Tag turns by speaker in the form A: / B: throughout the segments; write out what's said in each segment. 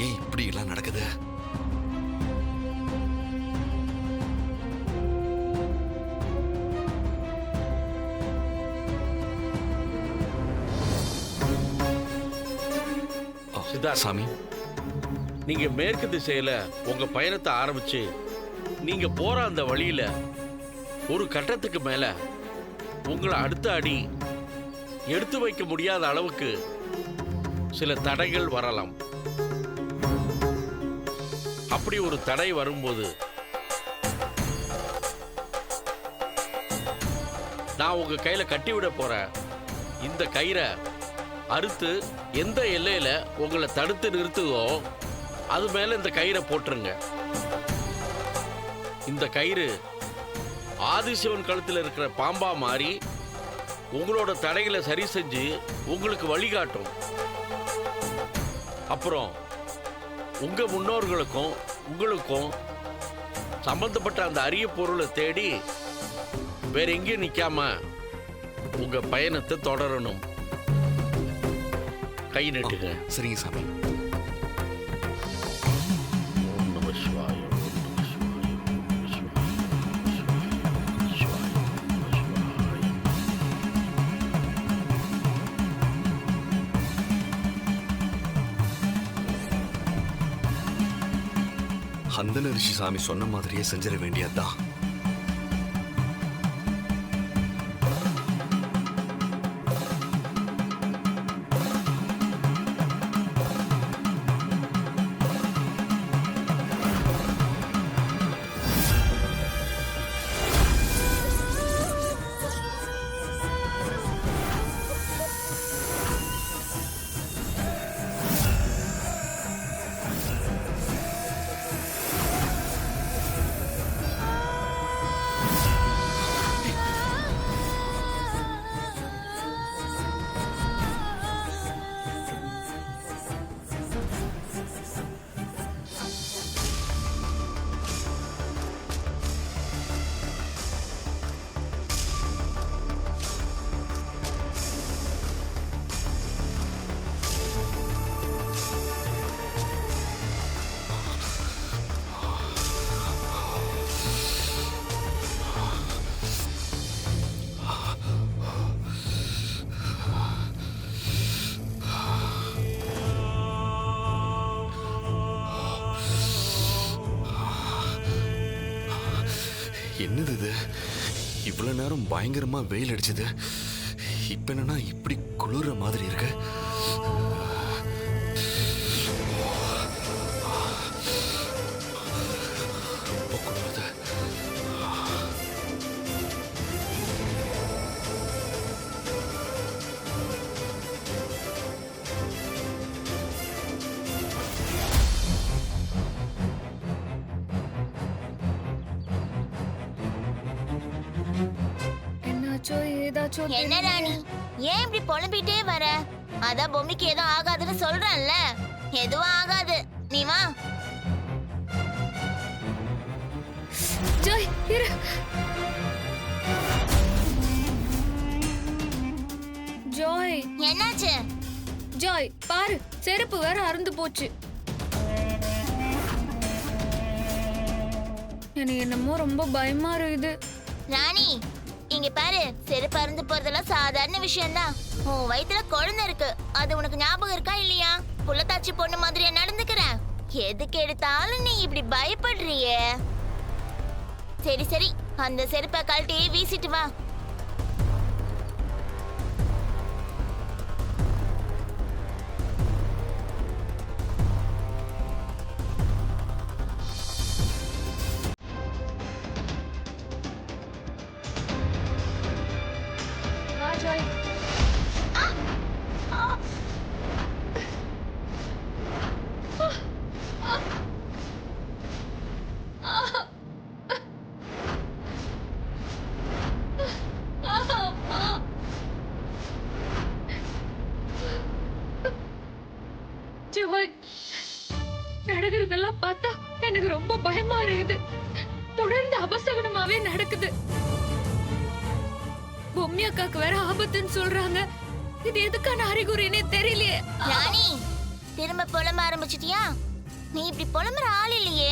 A: ஏன் இப்படி எல்லாம் நடக்குது?
B: சாமி, நீங்க மேற்கு திசையில உங்க பயணத்தை ஆரம்பிச்சு நீங்க போற அந்த வழியில ஒரு கட்டத்துக்கு மேல உங்களை அடுத்த அடி எடுத்து வைக்க முடியாத அளவுக்கு சில தடைகள் வரலாம். அப்படி ஒரு தடை வரும்போது நான் உங்க கையில கட்டிவிட போற இந்த கயிறை அறுத்து எந்த எல்லையில உங்களை தடுத்து நிறுத்துதோ அது மேல இந்த கயிறை போட்டுருங்க. இந்த கயிறு ஆதிசிவன் கழுத்தில் இருக்கிற பாம்பா மாறி உங்களோட தடைகளை சரி செஞ்சு உங்களுக்கு வழிகாட்டும். அப்புறம் உங்க முன்னோர்களுக்கும் உங்களுக்கும் சம்பந்தப்பட்ட அந்த அரிய பொருளை தேடி வேற எங்கேயும் நிக்காம உங்க பயணத்தை தொடரணும். கை நட்டுங்க.
A: சரிங்க சாமி. அந்தன ரிஷி சாமி சொன்ன மாதிரியே செஞ்சிட வேண்டியதுதான். என்னது இது? இவ்வளவு நேரம் பயங்கரமா வெயில் அடிச்சது, இப்ப என்னன்னா இப்படி குளிர மாதிரி இருக்கு. ரொம்ப குளிருது.
C: என்ன ராணி, ஏன் இப்படி புலம்பிட்டே வர? அதான் பொம்மிக்கு ஏதோ ஆகாதுன்னு சொல்றேன்ல. எதுவும் ஆகாது, நீ வா.
D: ஜாய், இரு. ஜாய்,
C: என்னாச்சு?
D: ஜாய் பாரு, செருப்பு வேற அறுந்து போச்சு. எனக்கு என்னமோ ரொம்ப பயமா இருக்குது.
C: ராணி, இங்க பாரு, செருப்பு அறுந்து போறதெல்லாம் சாதாரண விஷயம்தான். உன் வயித்துல குழந்தை இருக்கு, அது உனக்கு ஞாபகம் இருக்கா இல்லையா? புள்ளத்தாச்சி பொண்ணு மாதிரியா நடந்துக்கிற? எதுக்கு எடுத்தாலும் நீ இப்படி பயப்படுறியே. சரி சரி, அந்த செருப்பை கழட்டி வீசிட்டு வா.
D: நடக்கிறதெல்லாம் பார்த்தா எனக்கு ரொம்ப பயமா இருக்குது. தொடர்ந்து அபசகுனமாவே நடக்குது. பொம்மி அக்காக்கு வேற ஆபத்துன்னு சொல்றாங்க. இது எதுக்கான அறிகுறினே தெரியலையே.
C: ராணி திரும்ப புலம்ப ஆரம்பிச்சிட்டியா? நீ இப்படி புலம்புற ஆள் இல்லையே.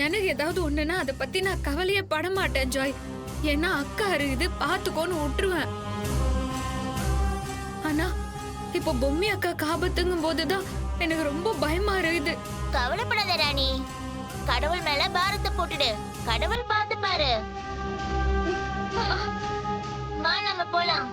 D: எனக்கு ஏதாவது ஒண்ணுன்னா அதை பத்தி நான் கவலையே பட மாட்டேன் ஜாய். ஏன்னா அக்கா இருக்குது பாத்துக்கோன்னு விட்டுருவேன். ஆனா இப்போ பொம்மி அக்கா ஆபத்துங்கும் போதுதான் எனக்கு ரொம்ப பயமா இருக்குது.
C: கவலைப்படாத ராணி, கடவுள் மேல பாரத்தை போட்டுடு. கடவுள் பார்த்து பாரு. வா நம்ம போலாம்.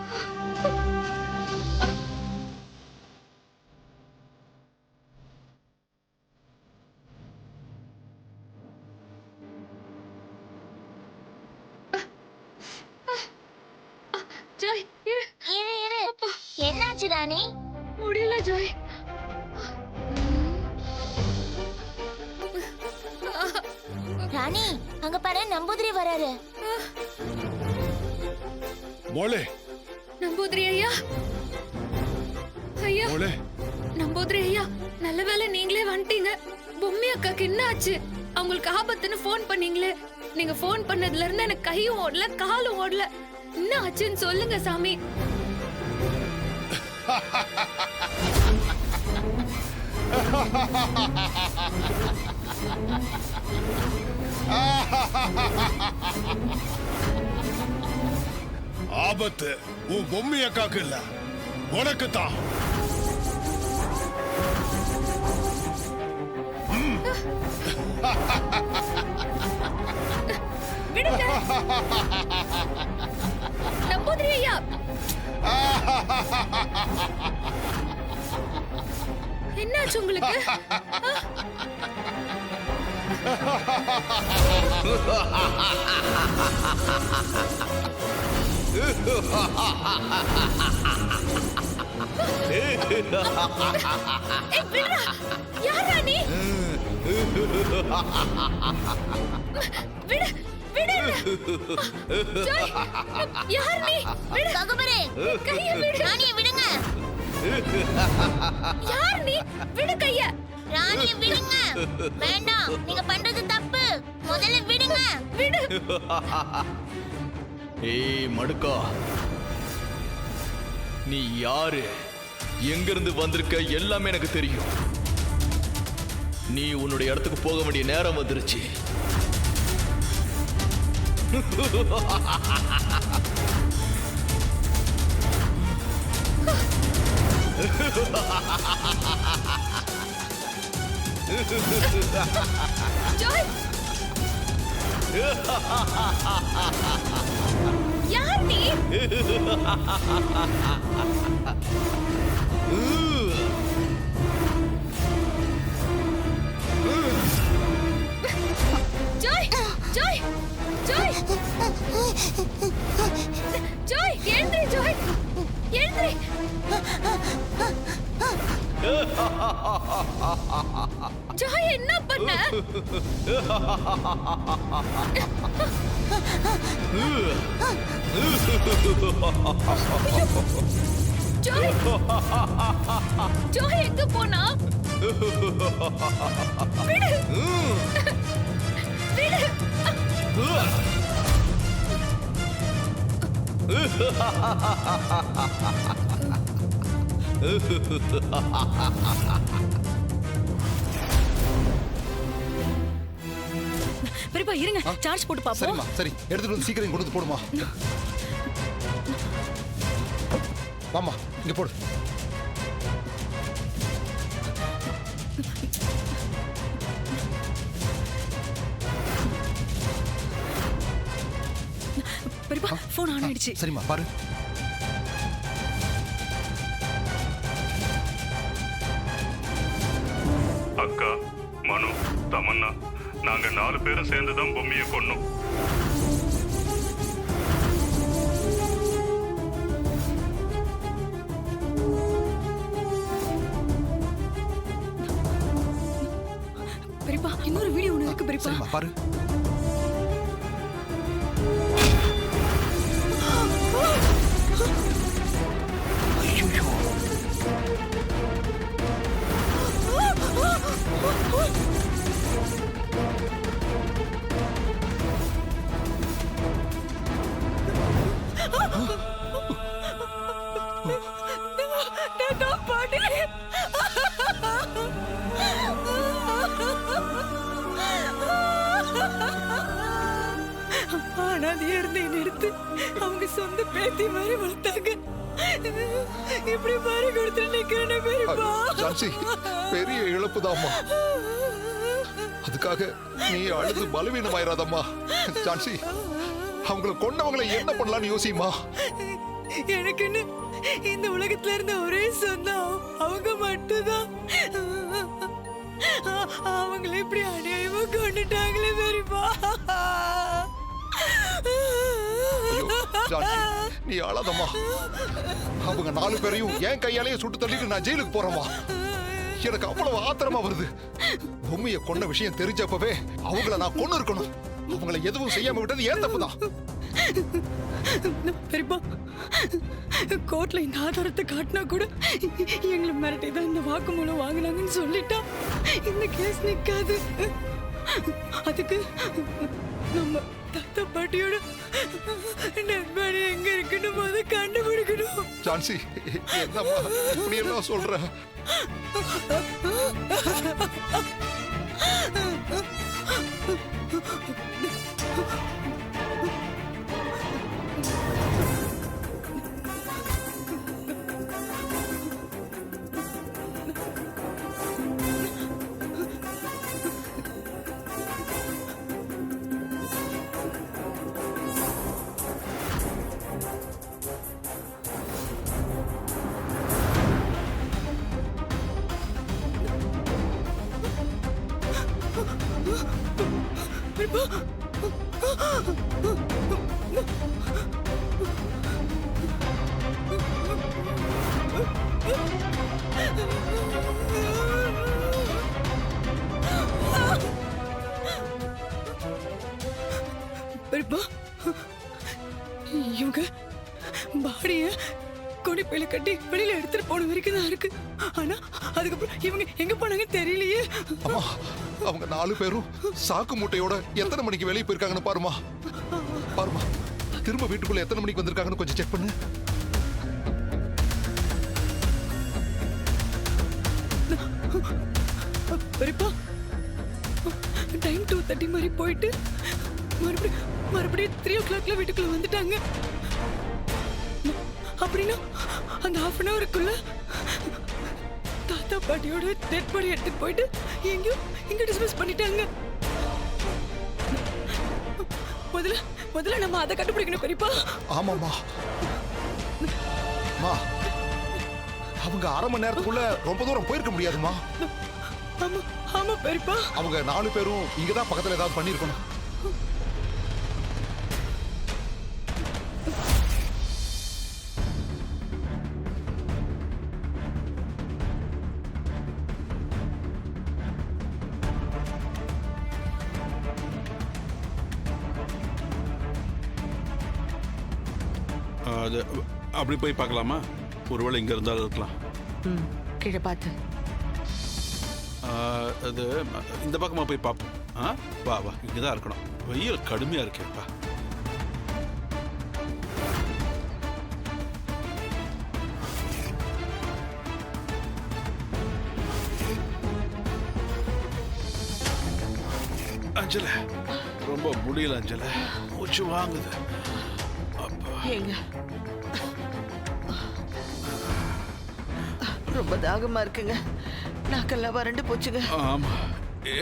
D: ஜாய் இரு.
C: இரு இரு. என்னாச்சு ராணி?
D: முடியல ஜாய்.
C: ராணி அங்க பாரு, நம்பூதிரி வராரு.
E: மோளே
D: நம்பூதிரி ஐயா. ஐயா
E: மோளே
D: நம்பூதிரி ஐயா, நல்ல வேளை நீங்களே வந்துட்டீங்க. பொம்மி அக்காக்கு என்ன ஆச்சு? அவங்களுக்கு ஆபத்துன்னு ஃபோன் பண்ணீங்களே. நீங்க ஃபோன் பண்ணதுல இருந்து எனக்கு கையும் ஓடல காலும் ஓடல. என்ன ஆச்சுன்னு சொல்லுங்க சாமி.
E: ஆபத்து உன் பொம்மி அக்காக்கு இல்ல, உனக்கு தான்.
D: விடுங்க நம்பூதிரி ஐயா. என்னாச்சு உங்களுக்கு? ஏய், விடுடா. யாரா நீ? விடு விடு என்ன? ஜாய், யார் நீ? விடு.
C: ககுபரே,
D: கைய விடு.
C: ராணியை விடுங்க.
D: யார் நீ? விடு கைய.
C: ராணியை விடுங்க. வேண்டாம், நீங்க பண்றது தப்பு. முதல்ல விடுங்க.
D: விடு.
F: ஏய் மடுக்கா, நீ யாரு, எங்கிருந்து வந்திருக்க எல்லாமே எனக்கு தெரியும். நீ உன்னுடைய இடத்துக்கு போக வேண்டிய நேரம் வந்துருச்சு.
D: ஜாய், யார் நீ? ஜாய் ஜாய் ஜாய் ஜாய், எழுந்திரி ஜாய், எழுந்திரி. ஜாய், என்ன பண்ண? ஜாய், ஜாய் எங்க போனா? விடு விடு.
G: பெரியப்பா இருங்க, சார்ஜ் போட்டு பாப்போம்.
H: சரிம்மா, சரி, எடுத்துட்டு வந்து சீக்கிரம் கொண்டு வந்து போடுமா. வாமா, இங்க போடு.
G: பெரியப்பா போன் ஆன் ஆயிடுச்சு.
H: சரிம்மா, பாரு.
I: அக்கா, மனு, தமன்னா, நாங்க 4 பேரும் சேர்ந்துதான் பொம்மையை கொன்னோம்.
G: பெரியப்பா இன்னொரு வீடியோ ஒண்ணு இருக்கு பெரியப்பா.
H: சரிம்மா, பாரு. ஐயோ,
G: அனாதையா இருந்த என்னை எடுத்து அவங்க சொந்த பேத்தி மாதிரி வளர்த்தாங்க. இப்படி மாதிரி கொடுத்துட்டு நிக்கிறேனே பெரியப்பா.
H: ஜான்சி, பெரிய இழப்புதாம்மா. அதுக்காக நீ அழுது பலவீனமாயிராதம்மா. ஜான்சி, அவங்களை கொண்டவங்களை என்ன பண்ணலாம்னு யோசிமா.
G: எனக்குன்னு இந்த உலகத்துல இருந்த ஒரே சொந்தம் அவங்க மட்டும்தான். அவங்களை இப்படி அநியாயமா கொண்டுட்டாங்களே பெரியப்பா.
H: ஜான்சி, நீ அழாதம்மா. அவங்க 4 பேரையும் என் கையாலேயே சுட்டு தள்ளிட்டு நான் ஜெயிலுக்கு போறேம்மா. எனக்கு அவ்வளவு ஆத்திரமா வருது. பொம்மையை கொன்ன விஷயம் தெரிஞ்சப்பவே அவங்கள நான் கொன்னு இருக்கணும். அவங்கள எதுவும் செய்யாம விட்டது ஏன் தப்புதான்.
G: பெரியப்பா, கோர்ட்ல இந்த ஆதாரத்தை காட்டினா கூட எங்களை மிரட்டி தான் இந்த வாக்குமூலம் வாங்கினாங்கன்னு சொல்லிட்டா இந்த கேஸ் நிக்காது. அதுக்கு நம்ம தாத்தா பாட்டியோட நண்படி எங்க இருக்குன்னு போது கண்டுபிடிக்கணும்.
H: ஜான்சி, என்னம்மா இப்படி எல்லாம் சொல்ற?
G: பெரியப்பா, இவங்க பாடிய கொடிப்பையில கட்டி வெளியில எடுத்துட்டு போன வரைக்கும் தான் இருக்கு. ஆனா அதுக்கப்புறம் இவங்க எங்க போனாங்க தெரியலையே.
H: அம்மா, அவங்க 4 பேரும் சாக்கு மூட்டையோட எத்தனை மணிக்கு வெளியே போயிருக்காங்கன்னு பாருமா. பாருமா, திரும்ப வீட்டுக்குள்ள எத்தனை மணிக்கு வந்திருக்காங்கன்னு கொஞ்சம் செக் பண்ணு.
G: பெரியப்பா, டைம் 2:30 மாதிரி போயிட்டு மறுபடியும் 3 o'clockல வீட்டுக்குள்ள வந்துட்டாங்க. அப்படின்னா அந்த 1/2 an hourக்குள்ள தாத்தா பாட்டியோட டெட் பாடி எடுத்துட்டு போயிட்டு எங்க டிஸ்மிஸ் பண்ணிட்டாங்க. முதல்ல நம்ம அதை கண்டுபிடிக்கணும் பெரியப்பா.
H: ஆமாம்மா. அம்மா, அவங்க 1/2 மணி நேரத்துக்குள்ள ரொம்ப தூரம் போயிருக்க முடியாதுமா.
G: ஆமா பெரியப்பா.
H: அவங்க 4 பேரும் இங்கதான் பக்கத்துல ஏதாவது பண்ணிருக்கணும்.
J: அது அப்படி போய் பார்க்கலாமா? ஒருவேளை இங்க இருந்தாலும் இருக்கலாம்.
G: கீழே பார்த்து
J: அது இந்த பக்கமா போய் பார்ப்போம். வா வா, இங்கதான் இருக்கணும். வெயில் கடுமையா இருக்கேப்பா. அஞ்சல, ரொம்ப முடியல அஞ்சல, மூச்சு வாங்குது.
G: ரொம்ப தாகமா இருக்குங்க. நாக்கெல்லாம் வறண்டு போச்சுங்க.
J: ஆமா,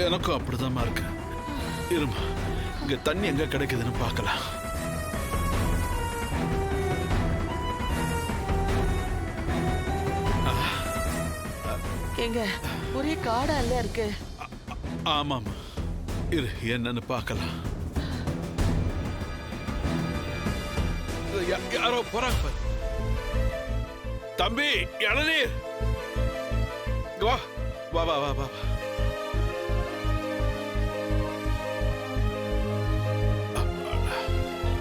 J: எனக்கும் அப்படிதான் இருக்கு. இருமா, இங்க தண்ணி எங்க கிடைக்குதுன்னு பார்க்கலாம்.
G: எங்க ஒரே காடா இல்ல இருக்கு.
J: ஆமாமா, இரு என்னன்னு பார்க்கலாம். யாரோ போறாங்க பாரு. தம்பி, இளநீர். வா வா வா வா வா.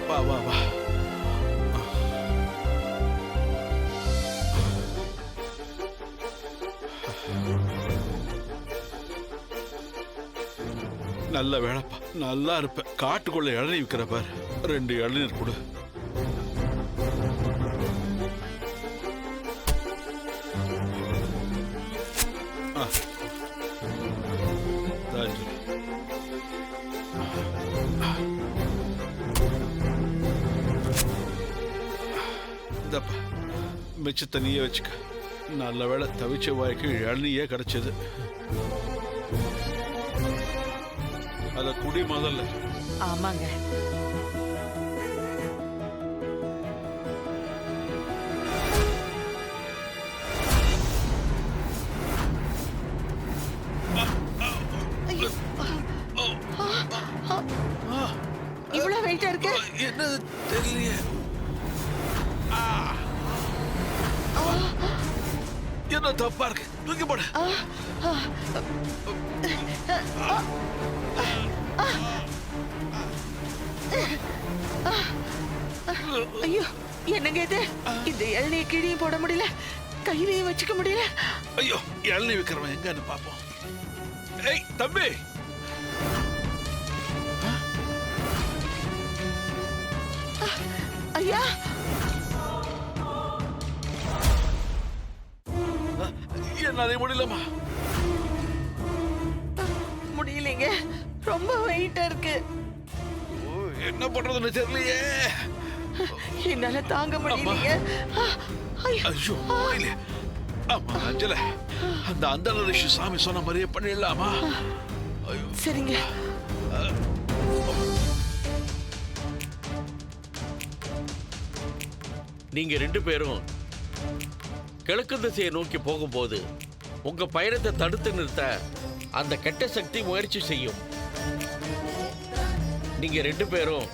J: வா வா வா. நல்ல வேலைப்பா, நல்லா இருப்ப. காட்டுக்குள்ள இளநீர் விற்கிற பாரு, 2 இளநீர் கொடு. மிச்ச தண்ணியே வச்சுக்க. நல்ல வேளை தவிச்ச வாய்க்கு இளநியே கிடைச்சது. அத குடி முதல்ல.
G: ஆமாங்க. இவ்வளவு வெயிட்டா இருக்கு.
J: என்னது தெரியலையே. என்ன தப்பா இருக்கு? தூக்கி போடு.
G: ஐயோ, என்னங்க இது? இந்த இளநீ கீழையும் போட முடியல, கையிலையும் வச்சுக்க முடியல.
J: ஐயோ, இளநீ விக்கிறவன் எங்கன்னு பாப்போம். ஏய் தம்பி,
G: ஐயா,
J: என்னாலே முடியலமா.
G: முடியலைங்க, ரொம்ப வெயிட்டா இருக்கு.
J: என்ன பண்றதுன்னு தெரியலையே.
G: என்னால தாங்க முடியலைங்க.
J: ஐயோ முடியல. ஆமா அஞ்சல, அந்த அந்தன ரிஷி சாமி சொன்ன மாதிரியே பண்ணிடலாமா?
G: சரிங்க.
B: நீங்க 2 பேரும் கிழக்கு திசையை நோக்கி போகும்போது உங்க பயணத்தை தடுத்து நிறுத்த அந்த கெட்ட சக்தி முயற்சி செய்யும். நீங்க 2 பேரும்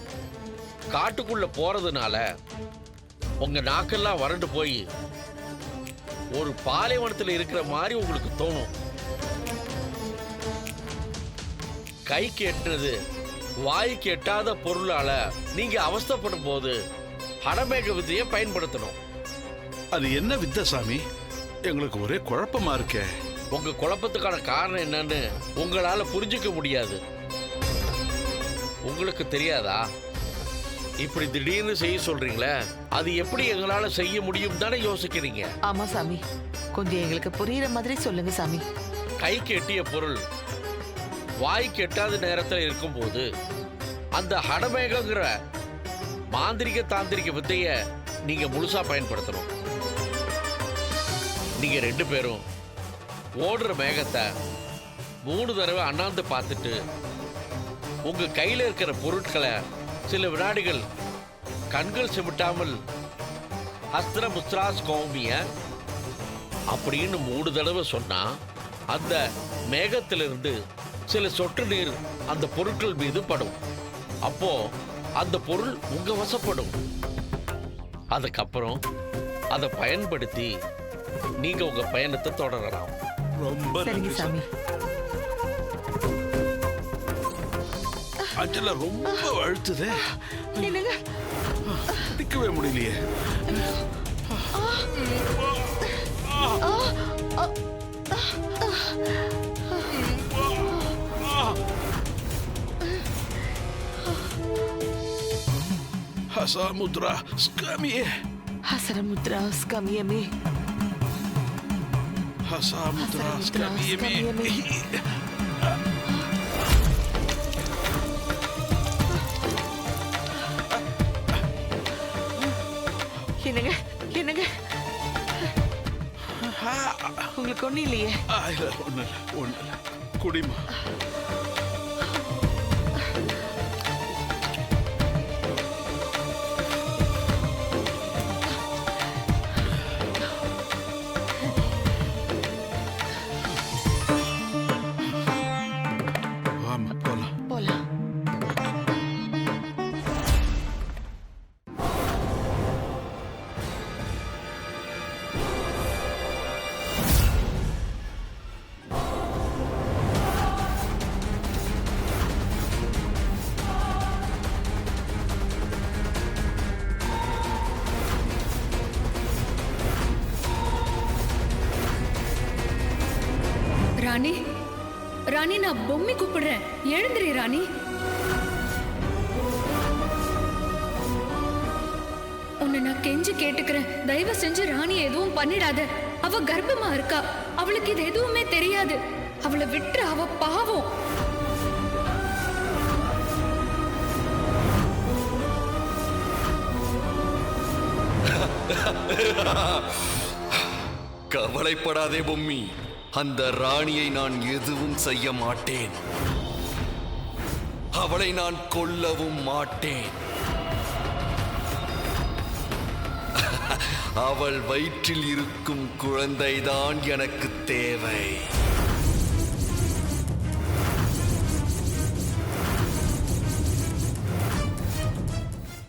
B: காட்டுக்குள்ள போறதுனால உங்க நாக்கெல்லாம் வறண்டு போய் ஒரு பாலைவனத்தில் இருக்கிற மாதிரி உங்களுக்கு தோணும். கைக்கு எட்டுறது வாய்க்கு எட்டாத பொருளால நீங்க அவஸ்தைப்படும் போது ஹடமேக வித்தையை பயன்படுத்தணும்.
J: அது என்ன வித்தை சாமி? எங்களுக்கு ஒரே குழப்பமா இருக்கே.
B: உங்க குழப்பத்துக்கான காரணம் என்னன்னு உங்களால புரிஞ்சுக்க முடியாது. உங்களுக்கு தெரியாதா? இப்படி திடீர்னு செய்ய சொல்றீங்களே, அது எப்படி எங்களால செய்ய முடியும் தானே யோசிக்கிறீங்க?
G: ஆமா சாமி, கொஞ்சம் எங்களுக்கு புரியுற மாதிரி சொல்லுங்க சாமி.
B: கைக்கு எட்டிய பொருள் வாய்க்கு எட்டாத நேரத்தில் இருக்கும்போது அந்த ஹடமேகங்கிற மாந்திரிக தாந்திரிக வித்தைய நீங்க முழுசா பயன்படுத்தணும். நீங்க 2 பேரும் ஓடுற மேகத்தை 3 தடவை அண்ணாந்து பார்த்துட்டு உங்க கையில இருக்கிற பொருட்களை சில வினாடிகள் கண்கள் சிமிட்டாமல் அஸ்திர முத்ராஸ் கௌமிய அப்படின்னு 3 தடவை சொன்னா அந்த மேகத்திலிருந்து சில சொட்டு நீர் அந்த பொருட்கள் மீது படும். அப்போ அந்த பொருள் உங்க வசப்படும். அதுக்கப்புறம் அதை பயன்படுத்தி நீங்க உங்க பயணத்தை தொடரலாம்.
J: ரொம்ப
G: சரிங்க சாமி.
J: அஞ்சல ரொம்ப அழுத்துதே.
G: என்னங்க?
J: நிக்கவே முடியலையே. ஹசமுத்ரா ஸ்கமியே.
G: ஹசமுத்ரா ஸ்கமியமே.
J: ஹசமுத்ரா ஸ்கமியமே.
G: என்னங்க? என்னங்க? உங்களுக்கு ஒண்ணு இல்லையே?
J: இல்ல, ஒண்ணு இல்ல. குடிமா.
D: ராணி, ராணி, நான் பொம்மி கூப்பிடுறேன். எழுந்திரி ராணி. உன்னை நான் கெஞ்சி கேட்டுக்கிறேன், தயவு செஞ்சு ராணி எதுவும் பண்ணிடாத. அவ கர்ப்பமா இருக்கா, அவளுக்கு இது எதுவுமே தெரியாது. அவளை விட்டு, அவ பாவம்.
A: Ha கவலைப்படாதே பொம்மி, அந்த ராணியை நான் எதுவும் செய்ய மாட்டேன். அவளை நான் கொல்லவும் மாட்டேன். அவள் வயிற்றில் இருக்கும் குழந்தைதான் எனக்கு தேவை.